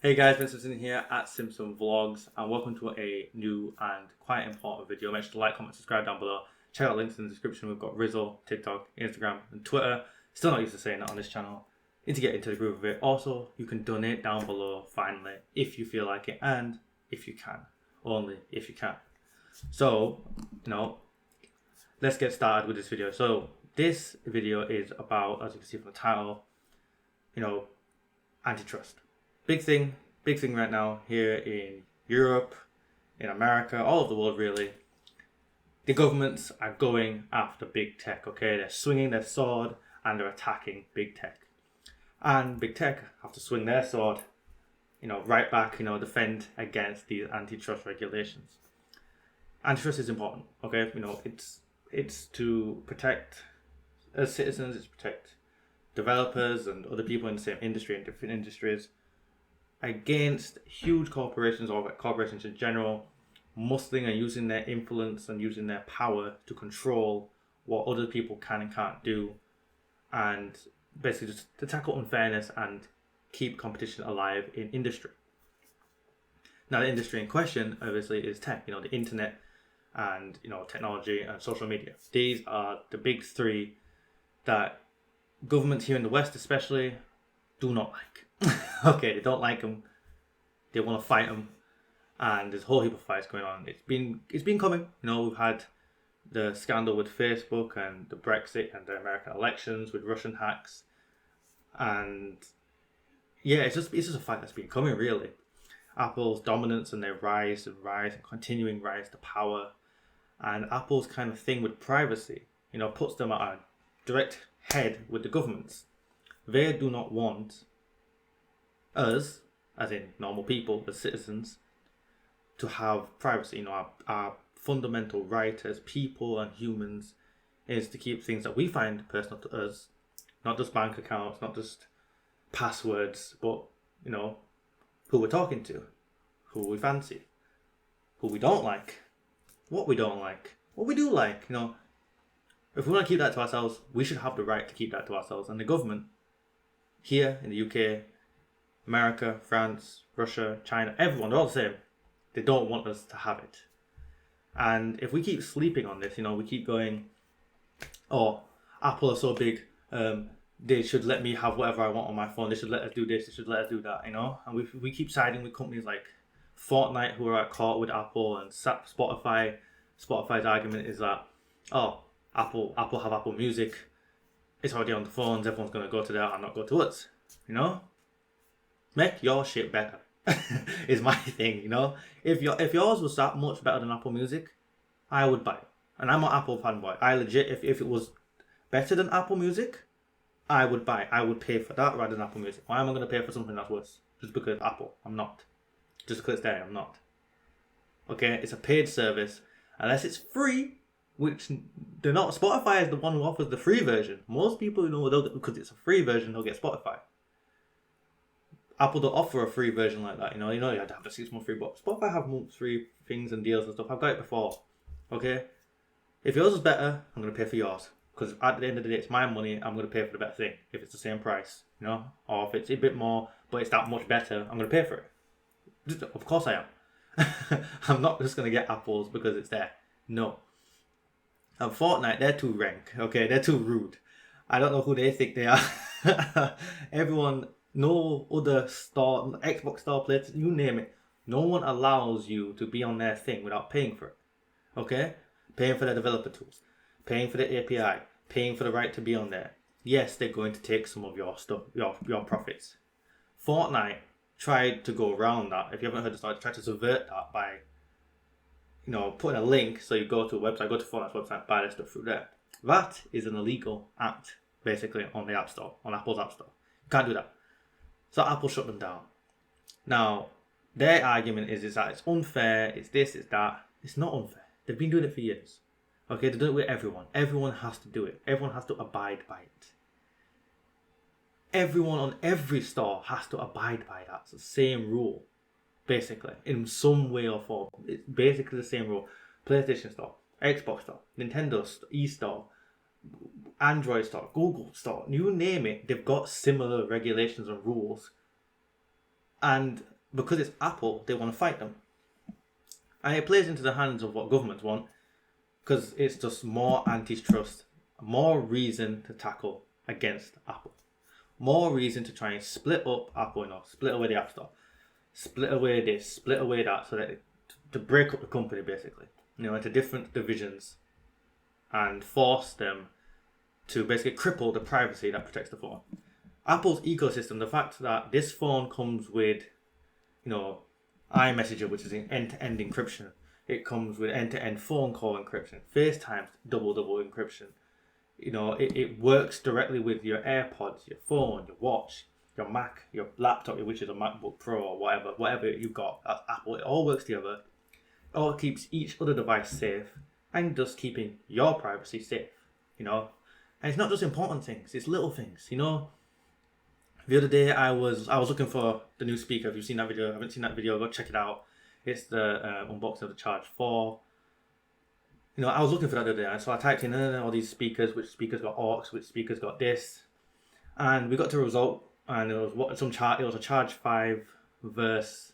Hey guys, Vincent here at SIMPSON VLOGS and welcome to a new and quite important video. Make sure to like, comment, subscribe down below. Check out links in the description. We've got Rizzle, TikTok, Instagram and Twitter. Still not used to saying that on this channel. Need to get into the groove of it. Also, you can donate down below finally if you feel like it and if you can. Only if you can. So, let's get started with this video. So, this video is about, as you can see from the title, antitrust. Big thing right now here in Europe, in America, all over the world really. The governments are going after big tech, okay? They're swinging their sword and they're attacking big tech. And big tech have to swing their sword, right back, defend against these antitrust regulations. Antitrust is important, okay? It's to protect as citizens, it's to protect developers and other people in the same industry, in different industries, against huge corporations or corporations in general, muscling and using their influence and using their power to control what other people can and can't do, and basically just to tackle unfairness and keep competition alive in industry. Now, the industry in question obviously is tech, the internet and technology and social media. These are the big three that governments here in the West especially do not like. Okay, they don't like them. They want to fight them, and there's a whole heap of fights going on. It's been coming. We've had the scandal with Facebook and the Brexit and the American elections with Russian hacks, and yeah, it's just a fight that's been coming really. Apple's dominance and their rise and continuing rise to power, and Apple's kind of thing with privacy, puts them at a direct head with the governments. They do not want us, as in normal people, as citizens, to have privacy. Our fundamental right as people and humans is to keep things that we find personal to us, not just bank accounts, not just passwords, but who we're talking to, who we fancy, who we don't like, what we don't like, what we do like. If we want to keep that to ourselves, we should have the right to keep that to ourselves. And the government here in the UK, America, France, Russia, China, everyone, they're all the same. They don't want us to have it. And if we keep sleeping on this, we keep going, oh, Apple are so big, they should let me have whatever I want on my phone, they should let us do this, they should let us do that, And we keep siding with companies like Fortnite who are at court with Apple, and Spotify. Spotify's argument is that, oh, Apple have Apple Music, it's already on the phones, everyone's going to go to that and not go to us, Make your shit better is my thing, If yours was that much better than Apple Music, I would buy it. And I'm an Apple fanboy. I legit, if it was better than Apple Music, I would buy it. I would pay for that rather than Apple Music. Why am I going to pay for something that's worse? Just because it's Apple? I'm not. Just because it's there, I'm not. Okay, it's a paid service. Unless it's free, which they're not. Spotify is the one who offers the free version. Most people because it's a free version, they'll get Spotify. Apple don't offer a free version like that. You have to have the 6-month free, but Spotify have months free things and deals and stuff. I've got it before. Okay, if yours is better, I'm gonna pay for yours, because at the end of the day, it's my money. I'm gonna pay for the better thing if it's the same price, or if it's a bit more, but it's that much better, I'm gonna pay for it. Of course I am. I'm not just gonna get Apple's because it's there. No. And Fortnite, they're too rank. Okay, they're too rude. I don't know who they think they are. Everyone. No other store, Xbox store, PlayStation, you name it. No one allows you to be on their thing without paying for it. Okay? Paying for their developer tools. Paying for the API. Paying for the right to be on there. Yes, they're going to take some of your stuff, your profits. Fortnite tried to go around that. If you haven't heard the story, tried to subvert that by, putting a link. So you go to a website, go to Fortnite's website, buy their stuff through there. That is an illegal act, basically, on the App Store, on Apple's App Store. You can't do that. So Apple shut them down. Now, their argument is that it's unfair, it's this, it's that. It's not unfair. They've been doing it for years. Okay, they do it with everyone. Everyone has to do it. Everyone has to abide by it. Everyone on every store has to abide by that. It's the same rule, basically, in some way or form. It's basically the same rule. PlayStation Store, Xbox Store, Nintendo eStore, Android store, Google store, you name it, they've got similar regulations and rules And because it's Apple, they want to fight them. And it plays into the hands of what governments want, because it's just more antitrust, more reason to tackle against Apple. More reason to try and split up Apple, split away the App Store, split away this, split away that, so that to break up the company basically, into different divisions, and force them to basically cripple the privacy that protects the phone. Apple's ecosystem, the fact that this phone comes with, iMessenger, which is end-to-end encryption. It comes with end-to-end phone call encryption, FaceTime double encryption. It works directly with your AirPods, your phone, your watch, your Mac, your laptop, which is a MacBook Pro or whatever you've got. That's Apple. It all works together. It all keeps each other device safe and just keeping your privacy safe. And it's not just important things; it's little things. The other day I was looking for the new speaker. If you've seen that video, I haven't seen that video, go check it out. It's the unboxing of the Charge 4. I was looking for that the other day, so I typed in all these speakers, which speakers got aux, which speakers got this, and we got to a result, and it was a Charge 5 versus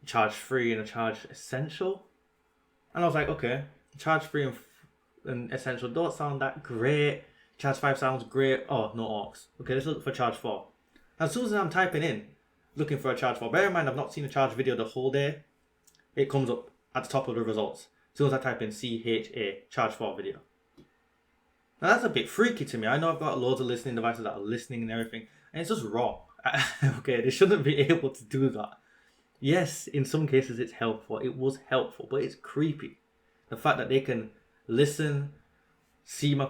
Charge 3 and a Charge Essential, and I was like, okay, Charge 3 and Essential don't sound that great. Charge 5 sounds great. Oh, no aux. Okay, let's look for Charge 4. As soon as I'm typing in, looking for a Charge 4, bear in mind I've not seen a Charge video the whole day. It comes up at the top of the results. As soon as I type in CHA, Charge 4 video. Now that's a bit freaky to me. I know I've got loads of listening devices that are listening and everything, and it's just wrong. Okay, they shouldn't be able to do that. Yes, in some cases it's helpful. It was helpful, but it's creepy. The fact that they can listen, see my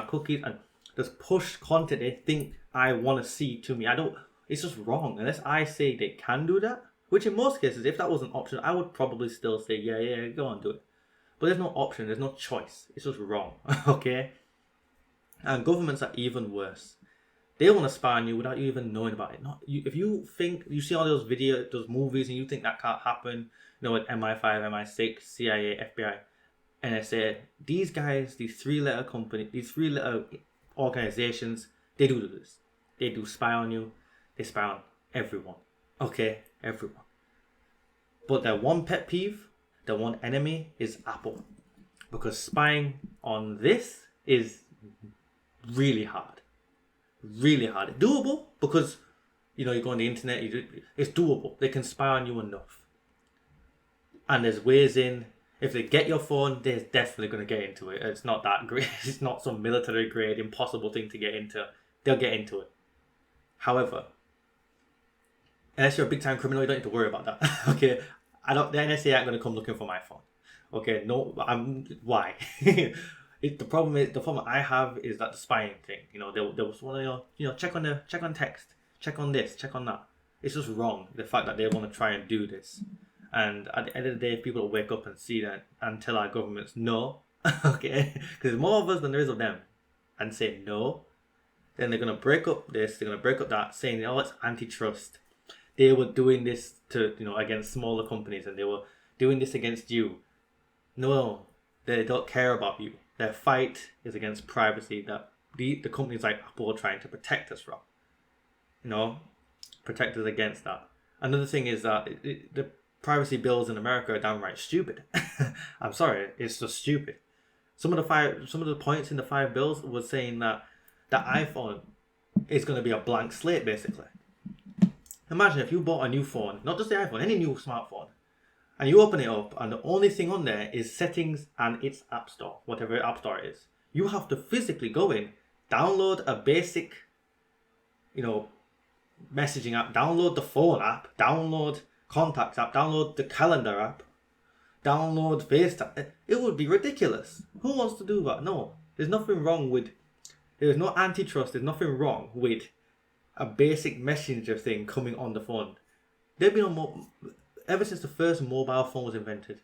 cookies, and just push content they think I want to see to me. It's just wrong. Unless I say they can do that, which in most cases, if that was an option, I would probably still say, yeah, go on, do it. But there's no option, there's no choice. It's just wrong, okay? And governments are even worse. They want to spy on you without you even knowing about it. If you think, you see all those those movies, and you think that can't happen, with MI5, MI6, CIA, FBI, NSA, these guys, these three-letter companies, these three-letter organizations, they do this. They do spy on you. They spy on everyone. Okay, everyone. But their one pet peeve, their one enemy is Apple. Because spying on this is really hard. Really hard. Doable because, you go on the internet, it's doable. They can spy on you enough. And there's ways in. If they get your phone, they're definitely going to get into it. It's not that great. It's not some military grade, impossible thing to get into. They'll get into it. However, unless you're a big time criminal, you don't need to worry about that. Okay, the NSA aren't going to come looking for my phone. Okay, no, why? The problem I have is that the spying thing. They want to check on text, check on this, check on that. It's just wrong. The fact that they want to try and do this. And at the end of the day, if people wake up and see that and tell our governments no, okay, because there's more of us than there is of them, and say no, then they're going to break up this, they're going to break up that, saying, it's antitrust. They were doing this to, against smaller companies, and they were doing this against you. No, they don't care about you. Their fight is against privacy that the companies like Apple are trying to protect us from. Protect us against that. Another thing is that the privacy bills in America are downright stupid. I'm sorry, it's just stupid. Some of the points in the 5 bills was saying that the iPhone is going to be a blank slate, basically. Imagine if you bought a new phone, not just the iPhone, any new smartphone, and you open it up and the only thing on there is settings and its app store, whatever app store it is. You have to physically go in, download a basic, messaging app, download the phone app, download contacts app, download the calendar app, download FaceTime. It would be ridiculous. Who wants to do that? No. There's no antitrust, there's nothing wrong with a basic messenger thing coming on the phone. They've been on ever since the first mobile phone was invented.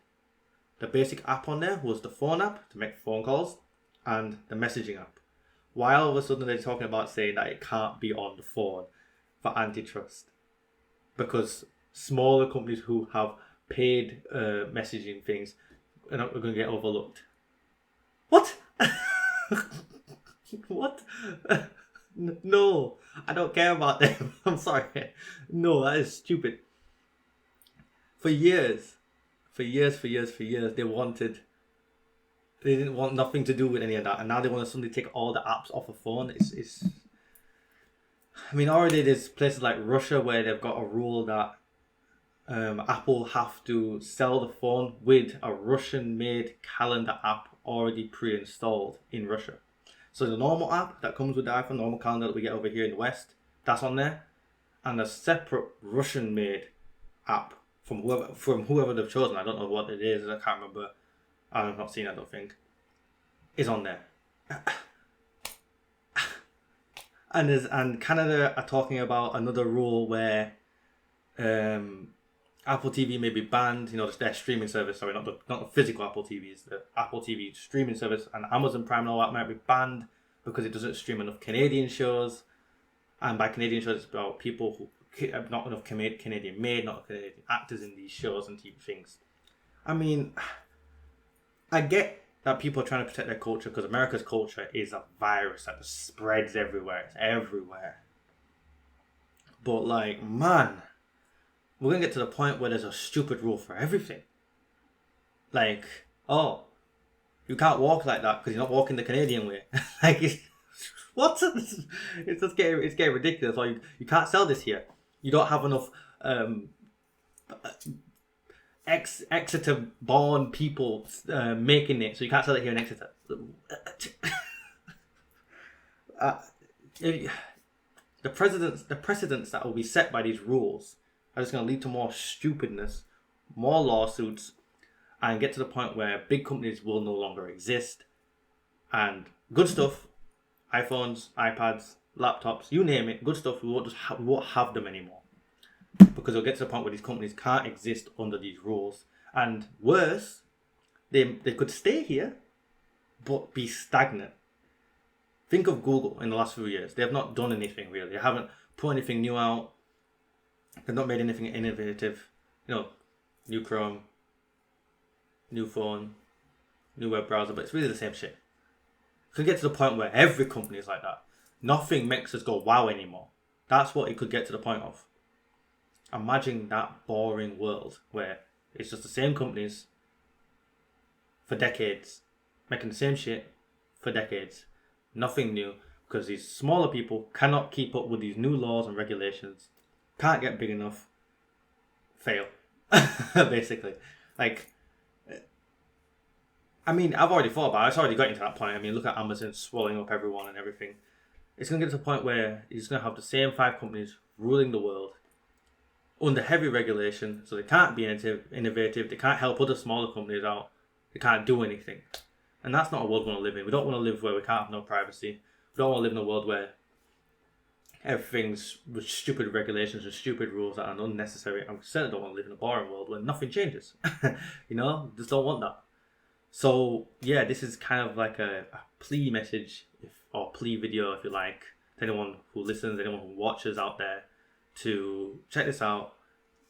The basic app on there was the phone app to make phone calls and the messaging app. Why all of a sudden they're talking about saying that it can't be on the phone for antitrust? Because smaller companies who have paid messaging things are not going to get overlooked. What? What? No, I don't care about them. I'm sorry. No, that is stupid. For years, they didn't want nothing to do with any of that, and now they want to suddenly take all the apps off a phone. It's. I mean, already there's places like Russia where they've got a rule that Apple have to sell the phone with a Russian-made calendar app already pre-installed in Russia. So the normal app that comes with the iPhone, normal calendar that we get over here in the West, that's on there, and a separate Russian-made app from whoever they've chosen. I don't know what it is. I can't remember. I've not seen it, I don't think. Is on there. And Canada are talking about another rule where Apple TV may be banned. You know, their streaming service. Sorry, not the physical Apple TVs. The Apple TV streaming service and Amazon Prime and all that might be banned because it doesn't stream enough Canadian shows. And by Canadian shows, it's about people who not enough Canadian made, not enough Canadian actors in these shows and TV things. I mean, I get that people are trying to protect their culture because America's culture is a virus that just spreads everywhere. It's everywhere. But like, man, we're going to get to the point where there's a stupid rule for everything. Like, oh, you can't walk like that because you're not walking the Canadian way. Like, what? It's getting ridiculous. Or you can't sell this here. You don't have enough Exeter-born people making it, so you can't sell it here in Exeter. The precedents that will be set by these rules are just going to lead to more stupidness, more lawsuits, and get to the point where big companies will no longer exist. And good stuff, iPhones, iPads, laptops, you name it, good stuff, we won't have them anymore. Because it'll get to the point where these companies can't exist under these rules. And worse, they could stay here, but be stagnant. Think of Google in the last few years. They have not done anything really. They haven't put anything new out. They've not made anything innovative. You know, new Chrome, new phone, new web browser, but it's really the same shit. It could get to the point where every company is like that. Nothing makes us go wow anymore. That's what it could get to the point of. Imagine that boring world where it's just the same companies for decades, making the same shit for decades. Nothing new, because these smaller people cannot keep up with these new laws and regulations, can't get big enough, fail, basically. Like, I mean, I've already thought about it. It's already got into that point. I mean, look at Amazon swallowing up everyone and everything. It's going to get to the point where you're just going to have the same 5 companies ruling the world under heavy regulation, so they can't be innovative, they can't help other smaller companies out, they can't do anything. And that's not a world we want to live in. We don't want to live where we can't have no privacy. We don't want to live in a world where everything's with stupid regulations and stupid rules that are unnecessary. I certainly don't want to live in a boring world where nothing changes. You know, just don't want that. So yeah, this is kind of like a plea message, or plea video if you like, to anyone who listens, anyone who watches out there, to check this out,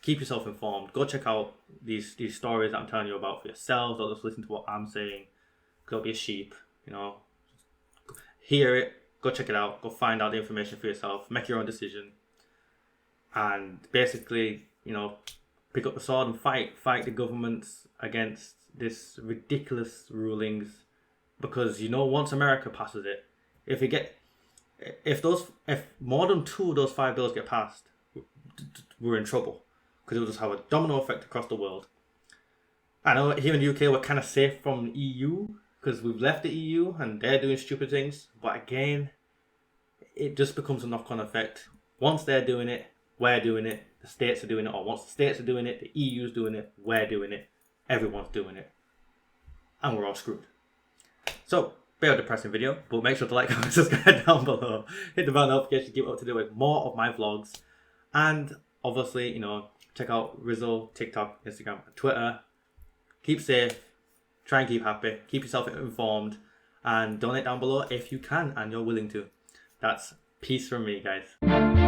keep yourself informed, go check out these stories that I'm telling you about for yourselves, or just listen to what I'm saying. Don't be a sheep, you know. Hear it, go check it out, go find out the information for yourself, make your own decision, and basically, you know, pick up the sword and fight the governments against this ridiculous rulings, because you know, once America passes it, if more than 2 of those 5 bills get passed, we're in trouble, because it will just have a domino effect across the world. I know here in the UK we're kind of safe from the EU because we've left the EU and they're doing stupid things, but again, it just becomes a knock-on effect. Once they're doing it, we're doing it, the states are doing it, or once the states are doing it, the EU's doing it, we're doing it, everyone's doing it, and we're all screwed. So, very depressing video, but make sure to like, comment, subscribe down below, hit the bell notification to keep up to date with more of my vlogs, and obviously, you know, check out Rizzo, TikTok, Instagram, and Twitter. Keep safe, try and keep happy, keep yourself informed, and donate down below if you can and you're willing to. That's peace from me, guys.